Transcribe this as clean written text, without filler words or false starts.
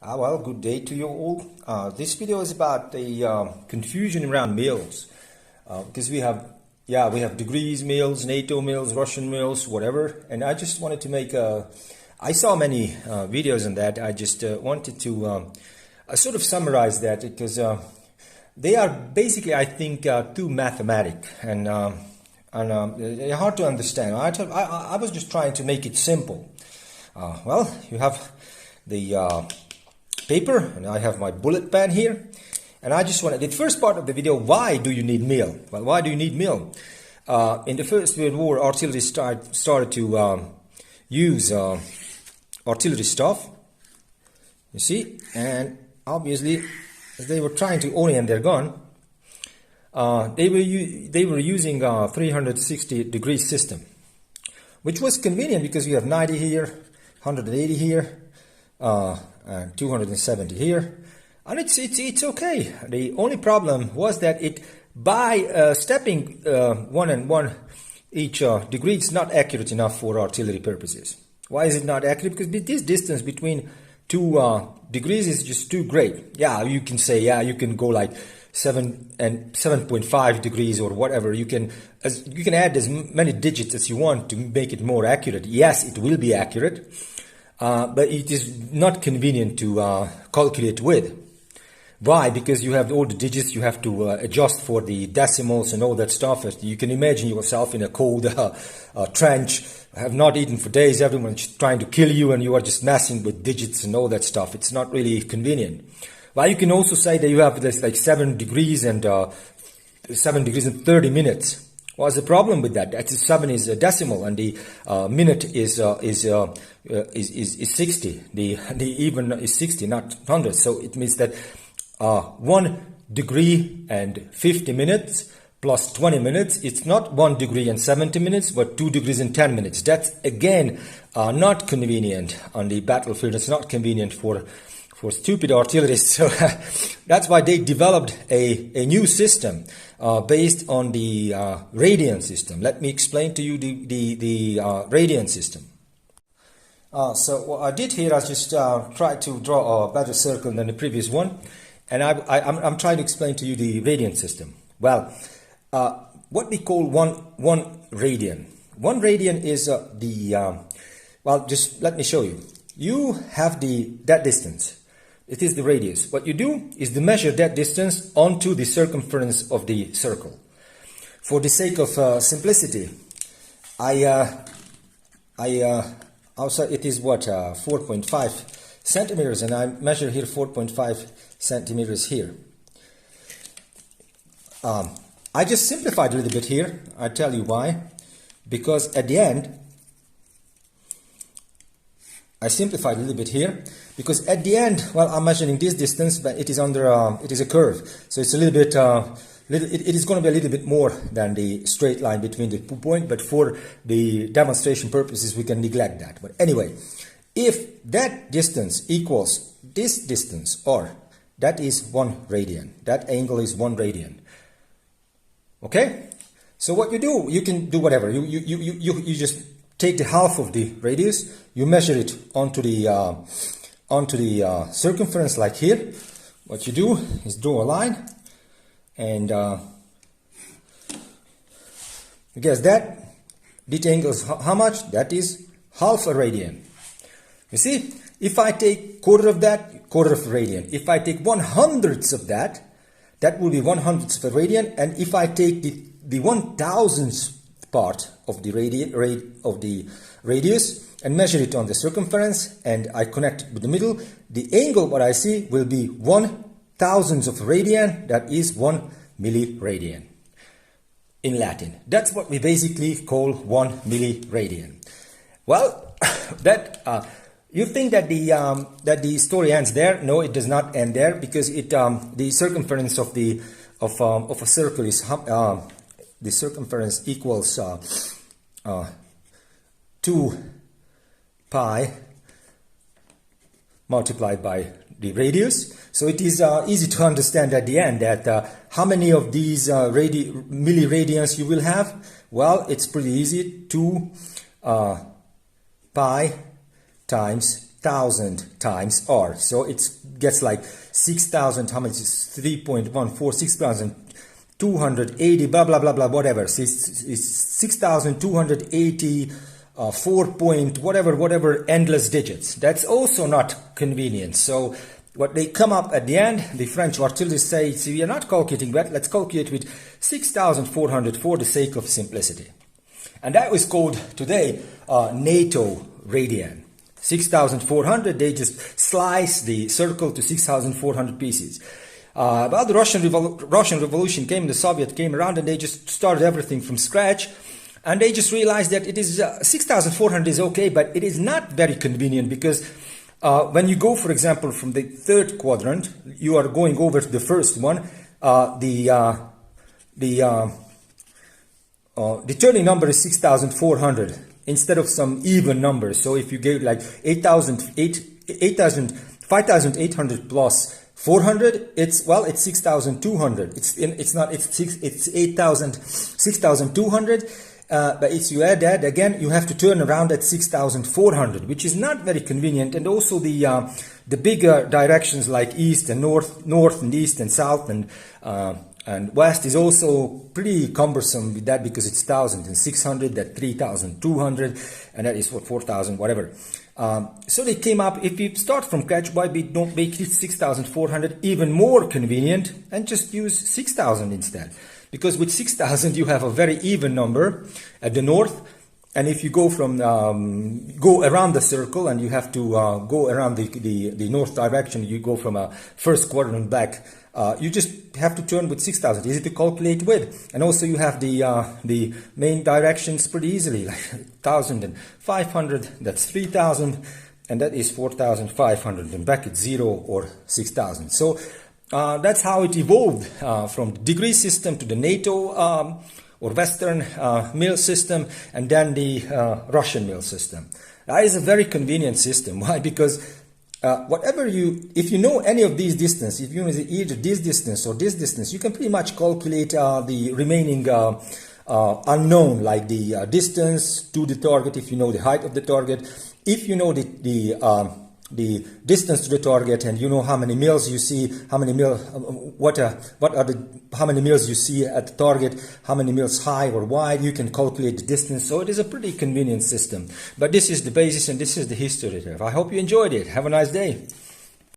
Well, good day to you all. This video is about the confusion around meals, because we have degrees meals, NATO meals, Russian meals, whatever. And I just wanted to make I saw many videos on that. I just wanted to sort of summarize that because they are basically, I think, too mathematic and they're hard to understand. I was just trying to make it simple. Well, you have the paper, and I have my bullet pen here, and I just wanted the first part of the video. Why do you need meal? Well, why do you need meal? In the First World War, artillery started to use artillery stuff. You see, and obviously, as they were trying to orient their gun, they were using 360 degree system, which was convenient because you have 90 here, 180 here. And 270 here, and it's okay. The only problem was that it by stepping 1 and 1 each degree, it's not accurate enough for artillery purposes. Why is it not accurate? Because this distance between 2 degrees is just too great. Yeah, you can say, yeah, you can go like 7 and 7.5 degrees or whatever. You can add as many digits as you want to make it more accurate. Yes, it will be accurate. But it is not convenient to calculate with. Why? Because you have all the digits, you have to adjust for the decimals and all that stuff. You can imagine yourself in a cold trench, have not eaten for days, everyone's trying to kill you, and you are just messing with digits and all that stuff. It's not really convenient. Well, you can also say that you have this like 7 degrees and 7 degrees and 30 minutes. What's the problem with that? That 7 is a decimal, and the minute is 60. The even is 60, not 100. So it means that 1 degree and 50 minutes plus 20 minutes. It's not 1 degree and 70 minutes, but 2 degrees and 10 minutes. That's again not convenient on the battlefield. It's not convenient for stupid artillerists. So that's why they developed a new system based on the radian system. Let me explain to you the radian system. So what I did here, I just tried to draw a better circle than the previous one, and I'm trying to explain to you the radian system. Well, what we call one radian. 1 radian is well, just let me show you. You have that distance. It is the radius. What you do is to measure that distance onto the circumference of the circle. For the sake of simplicity, also it is what 4.5 centimeters, and I measure here 4.5 centimeters here. I just simplified a little bit here. I tell you why. Because at the end, I simplified a little bit here because at the end, well, I'm measuring this distance, but it is under it is a curve, so it's a little bit it is going to be a little bit more than the straight line between the 2 points. But for the demonstration purposes, we can neglect that. But anyway, if that distance equals this distance, or that is 1 radian, that angle is 1 radian. Okay, so what you do, you can do whatever. You just take the half of the radius, you measure it onto the circumference, like here. What you do is draw a line, and guess that the angle is how much? That is half a radian. You see, if I take quarter of that, quarter of a radian. If I take 1/100th of that, that will be 1/100th of a radian. And if I take the 1,000th part of the radius and measure it on the circumference, and I connect with the middle, the angle what I see will be 1,000th of a radian. That is 1 milliradian in Latin. That's what we basically call 1 milliradian. Well, that you think that the story ends there? No, it does not end there, because the circumference of a circle is the circumference equals 2 pi multiplied by the radius. So it is easy to understand at the end that how many of these milliradians you will have. Well, it's pretty easy. 2 pi times 6,000 times r. So it gets like 6,000, how much is 3.14, 6,280, blah, blah, blah, blah, whatever. So it's 6,280, 4 point, whatever, endless digits. That's also not convenient. So what they come up at the end, the French artillery say, so we are not calculating that, let's calculate with 6,400 for the sake of simplicity. And that was called today NATO radian. 6,400, they just slice the circle to 6,400 pieces. Well, the Russian Revolution came, the Soviet came around, and they just started everything from scratch. And they just realized that it is 6,400 is okay, but it is not very convenient, because when you go, for example, from the third quadrant, you are going over to the first one. The turning number is 6,400 instead of some even numbers. So if you give like 5,800 plus 400, it's 6,200. It's 6,200. But if you add that again, you have to turn around at 6,400, which is not very convenient. And also the bigger directions like east and north and east and south and west is also pretty cumbersome with that, because it's 1,000 and 600, that 3,200, and that is what 4,000, whatever. So they came up, if you start from scratch, why we don't make it 6,400 even more convenient and just use 6,000 instead? Because with 6,000 you have a very even number at the north, and if you go from go around the circle and you have to go around the north direction, you go from a first quadrant back. You just have to turn with 6,000, easy to calculate with, and also you have the main directions pretty easily, like 1,000 and 500. That's 3,000, and that is 4,500, and back it's 0 or 6,000. So that's how it evolved from the degree system to the NATO or Western mill system, and then the Russian mill system. That is a very convenient system. Why? Because if you know any of these distance, if you know either this distance or this distance, you can pretty much calculate the remaining unknown, like the distance to the target, if you know the height of the target, if you know the distance to the target, and you know how many mills you see, how many mills you see at the target, how many mills high or wide, you can calculate the distance. So it is a pretty convenient system. But this is the basis, and this is the history. I hope you enjoyed it. Have a nice day.